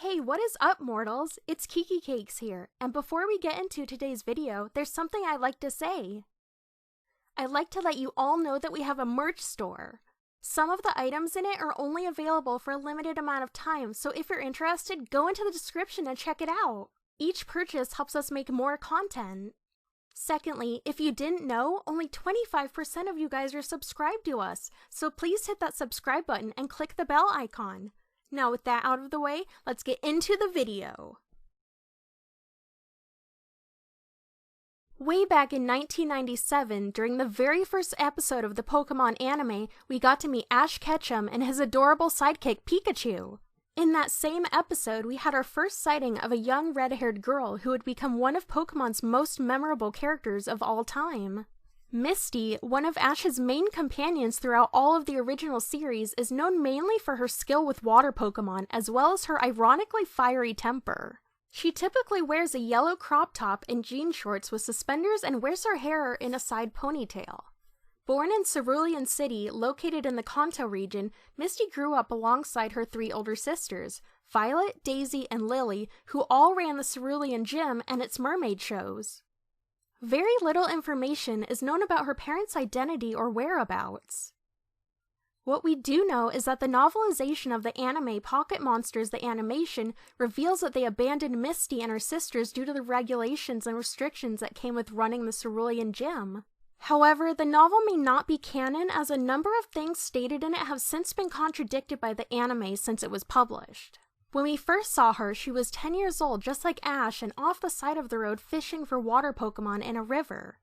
Hey, what is up, mortals? It's Kiki Cakes here, and before we get into today's video, there's something I'd like to say. I'd like to let you all know that we have a merch store. Some of the items in it are only available for a limited amount of time, so if you're interested, go into the description and check it out. Each purchase helps us make more content. Secondly, if you didn't know, only 25% of you guys are subscribed to us, so please hit that subscribe button and click the bell icon. Now with that out of the way, let's get into the video. Way back in 1997, during the very first episode of the Pokemon anime, we got to meet Ash Ketchum and his adorable sidekick Pikachu. In that same episode, we had our first sighting of a young red-haired girl who would become one of Pokemon's most memorable characters of all time. Misty, one of Ash's main companions throughout all of the original series, is known mainly for her skill with water Pokemon as well as her ironically fiery temper. She typically wears a yellow crop top and jean shorts with suspenders and wears her hair in a side ponytail. Born in Cerulean City, located in the Kanto region, Misty grew up alongside her three older sisters, Violet, Daisy, and Lily, who all ran the Cerulean Gym and its mermaid shows. Very little information is known about her parents' identity or whereabouts. What we do know is that the novelization of the anime Pocket Monsters the Animation reveals that they abandoned Misty and her sisters due to the regulations and restrictions that came with running the Cerulean Gym. However, the novel may not be canon as a number of things stated in it have since been contradicted by the anime since it was published. When we first saw her, she was 10 years old just like Ash and off the side of the road fishing for water Pokemon in a river.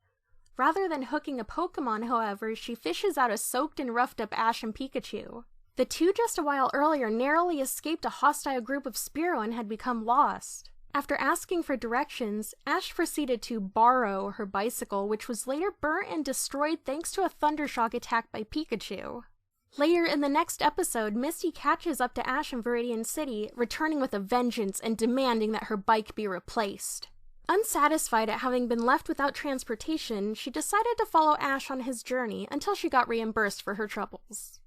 Rather than hooking a Pokemon, however, she fishes out a soaked and roughed up Ash and Pikachu. The two just a while earlier narrowly escaped a hostile group of Spearow and had become lost. After asking for directions, Ash proceeded to borrow her bicycle, which was later burnt and destroyed thanks to a Thundershock attack by Pikachu. Later in the next episode, Misty catches up to Ash in Viridian City, returning with a vengeance and demanding that her bike be replaced. Unsatisfied at having been left without transportation, she decided to follow Ash on his journey until she got reimbursed for her troubles.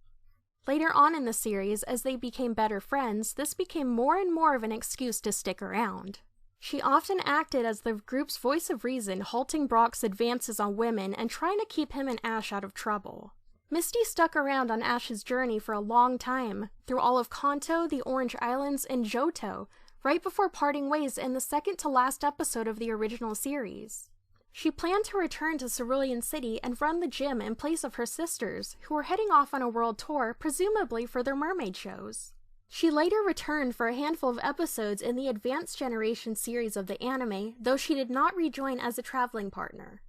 Later on in the series, as they became better friends, this became more and more of an excuse to stick around. She often acted as the group's voice of reason, halting Brock's advances on women and trying to keep him and Ash out of trouble. Misty stuck around on Ash's journey for a long time, through all of Kanto, the Orange Islands, and Johto, right before parting ways in the second to last episode of the original series. She planned to return to Cerulean City and run the gym in place of her sisters, who were heading off on a world tour, presumably for their mermaid shows. She later returned for a handful of episodes in the Advanced Generation series of the anime, though she did not rejoin as a traveling partner.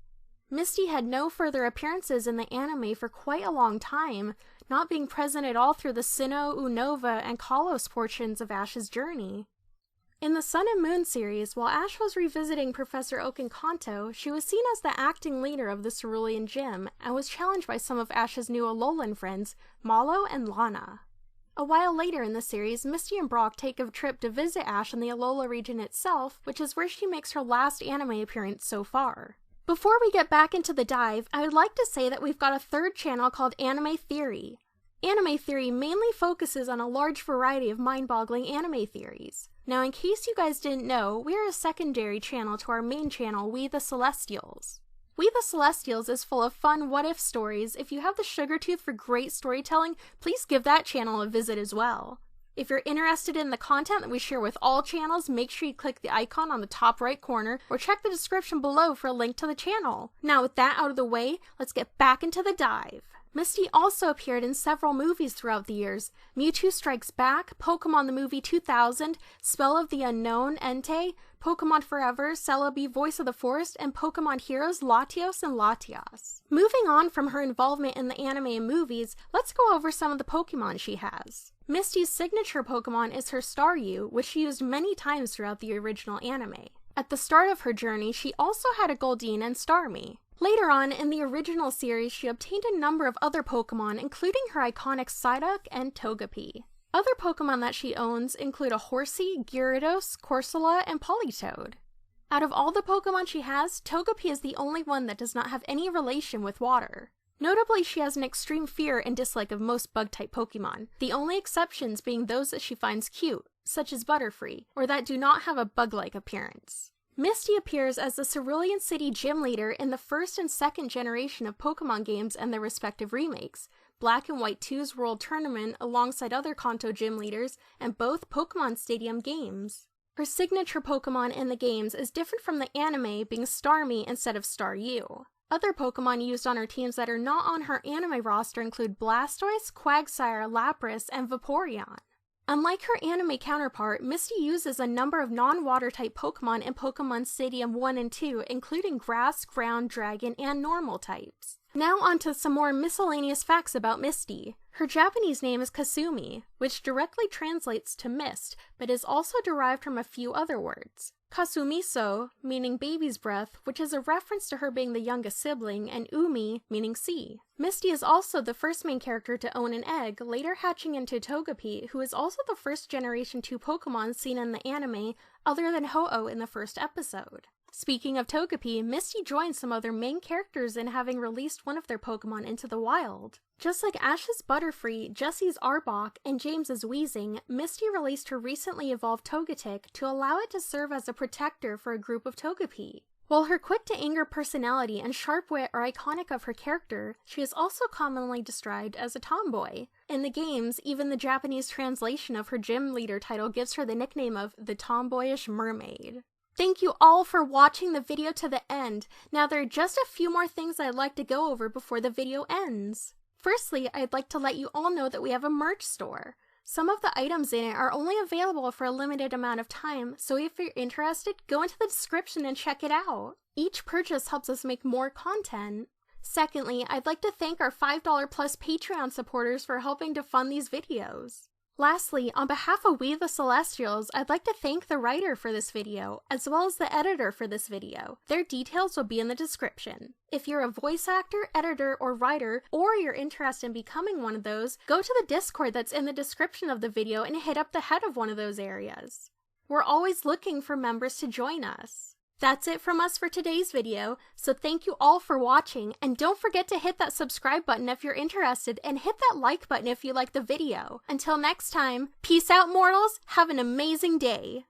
Misty had no further appearances in the anime for quite a long time, not being present at all through the Sinnoh, Unova, and Kalos portions of Ash's journey. In the Sun and Moon series, while Ash was revisiting Professor Oak in Kanto, she was seen as the acting leader of the Cerulean Gym, and was challenged by some of Ash's new Alolan friends, Mallow and Lana. A while later in the series, Misty and Brock take a trip to visit Ash in the Alola region itself, which is where she makes her last anime appearance so far. Before we get back into the dive, I would like to say that we've got a third channel called Anime Theory. Anime Theory mainly focuses on a large variety of mind-boggling anime theories. Now, in case you guys didn't know, we are a secondary channel to our main channel, We the Celestials. We the Celestials is full of fun what-if stories. If you have the sugar tooth for great storytelling, please give that channel a visit as well. If you're interested in the content that we share with all channels, make sure you click the icon on the top right corner or check the description below for a link to the channel. Now with that out of the way, let's get back into the dive. Misty also appeared in several movies throughout the years: Mewtwo Strikes Back, Pokemon the Movie 2000, Spell of the Unknown, Entei, Pokemon Forever, Celebi Voice of the Forest, and Pokemon Heroes Latios and Latias. Moving on from her involvement in the anime and movies, let's go over some of the Pokemon she has. Misty's signature Pokemon is her Staryu, which she used many times throughout the original anime. At the start of her journey, she also had a Goldeen and Starmie. Later on, in the original series, she obtained a number of other Pokemon, including her iconic Psyduck and Togepi. Other Pokemon that she owns include a Horsey, Gyarados, Corsola, and Politoed. Out of all the Pokemon she has, Togepi is the only one that does not have any relation with water. Notably, she has an extreme fear and dislike of most bug-type Pokemon, the only exceptions being those that she finds cute, such as Butterfree, or that do not have a bug-like appearance. Misty appears as the Cerulean City gym leader in the first and second generation of Pokemon games and their respective remakes, Black and White 2's World Tournament alongside other Kanto gym leaders, and both Pokemon Stadium games. Her signature Pokemon in the games is different from the anime, being Starmie instead of Staryu. Other Pokemon used on her teams that are not on her anime roster include Blastoise, Quagsire, Lapras, and Vaporeon. Unlike her anime counterpart, Misty uses a number of non-water type Pokemon in Pokemon Stadium 1 and 2, including Grass, Ground, Dragon, and Normal types. Now onto some more miscellaneous facts about Misty. Her Japanese name is Kasumi, which directly translates to mist, but is also derived from a few other words. Kasumiso, meaning baby's breath, which is a reference to her being the youngest sibling, and Umi, meaning sea. Misty is also the first main character to own an egg, later hatching into Togepi, who is also the first Generation 2 Pokemon seen in the anime, other than Ho-Oh in the first episode. Speaking of Togepi, Misty joins some other main characters in having released one of their Pokemon into the wild. Just like Ash's Butterfree, Jessie's Arbok, and James's Weezing, Misty released her recently evolved Togetic to allow it to serve as a protector for a group of Togepi. While her quick-to-anger personality and sharp wit are iconic of her character, she is also commonly described as a tomboy. In the games, even the Japanese translation of her gym leader title gives her the nickname of the Tomboyish Mermaid. Thank you all for watching the video to the end. Now there are just a few more things I'd like to go over before the video ends. Firstly, I'd like to let you all know that we have a merch store. Some of the items in it are only available for a limited amount of time, so if you're interested, go into the description and check it out. Each purchase helps us make more content. Secondly, I'd like to thank our $5 plus Patreon supporters for helping to fund these videos. Lastly, on behalf of We the Celestials, I'd like to thank the writer for this video, as well as the editor for this video. Their details will be in the description. If you're a voice actor, editor, or writer, or you're interested in becoming one of those, go to the Discord that's in the description of the video and hit up the head of one of those areas. We're always looking for members to join us. That's it from us for today's video, so thank you all for watching, and don't forget to hit that subscribe button if you're interested, and hit that like button if you like the video. Until next time, peace out mortals, have an amazing day!